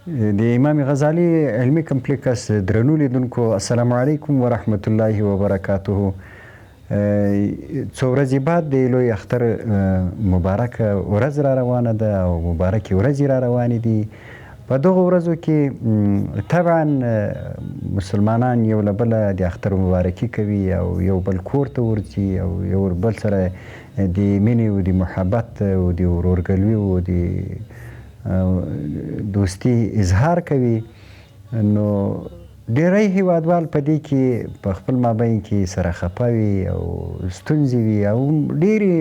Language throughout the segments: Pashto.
د امام غزالي علمي کمپلیکس درنو لیدونکو السلام علیکم ورحمت الله وبرکاته. څو ورځې بعد د لوی اختر مبارکه ورځ را روانه ده او مبارکې ورځې را روانې دي. په دغو ورځو کې طبعا مسلمانان یو له بله د اختر مبارکي کوي او یو بل کور ته ورځي او یو بل سره د مینې او د محبت او د ورورګلوي او د دوستي اظهار کوي. نو ډیری هیوادوال په دې کې په خپل مابین کې سره خفه وي او ستونزې وي او ډېرې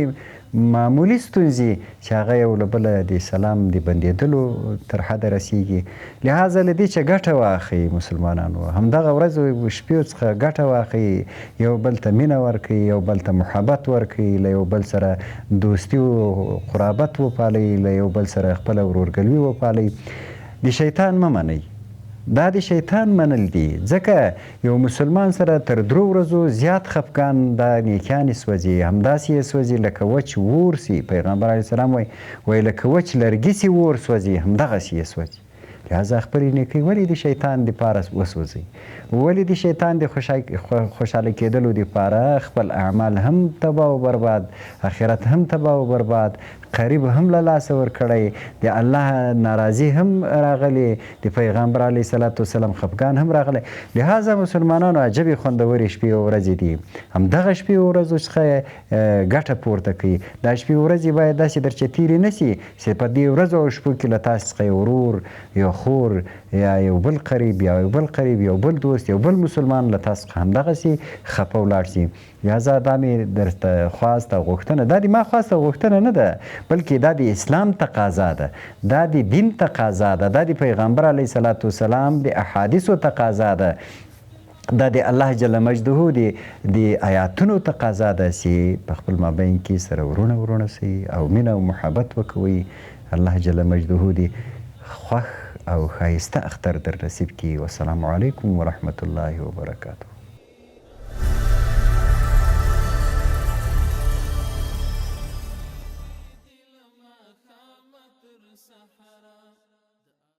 معمولي ستونزې چې هغه یو له بله د سلام د بندېدلو تر حده رسیږي. لهذا له دې چې ګټه واخلي مسلمانانو همدغه ورځو شپې څخه ګټه واخلي، یو بل ته مینه ورکړي، یو بل ته محبت ورکړي، له یو بل سره دوستي او قرابت وپالئ، له یو بل سره خپله ورورګلوي وپالئ. د شیطان مه منئ، دا د شیطان منل دي. ځکه یو مسلمان سره تر 3 ورځو زیات خفګان دا نیکیانې سوځي، همداسې یې سوځي لکه وچ اور سي. پیغمبر علیه السلام وایي لکه وچ لرګي سي اور سوځي، همدغسې یې سوځي. لهذا خپلې نیکۍ ولې د شیطان دپاره وسوځئ؟ ولې د شیطان د خوشحاله کېدلو دپاره خپل اعمال هم تباه و برباد، آخرت هم تباه و برباد، قریب هم له لاسه ورکړی، د الله ناراضي هم راغلی، د پیغمبر علیه السلام خفګان هم راغلی. لهذا مسلمانانو عجبې خوندورې شپې او ورځې دي، همدغه شپې او ورځو څخه ګټه پورته کوي. دا شپې او ورځې باید داسې درچې تېرې نه سي چې په دې ورځو او شپو کې له تاسو څخه یو ورور، یو خور، یا یو بل قریب، یا یو بل قریب، یو بل دوست، یو بل مسلمان له تاسو څخه همدغسې خفه ولاړ سي. لهذا دا مې درته خواست او غوښتنه، دا د ما خواست او غوښتنه نه ده، بلکې دا د اسلام تقاضا ده، دا د دین تقاضا ده، دا د پیغمبر علیه السلام د احادیثو تقاضا ده، دا د الله جل مجده د آیاتونو تقاضا ده چې په خپل مابین کې سره ورونه سي او مینه او محبت وکوئ. الله جل مجده دې خوښ او ښایسته اختر در نصیب کړي. والسلام علیکم ورحمت الله وبرکاته.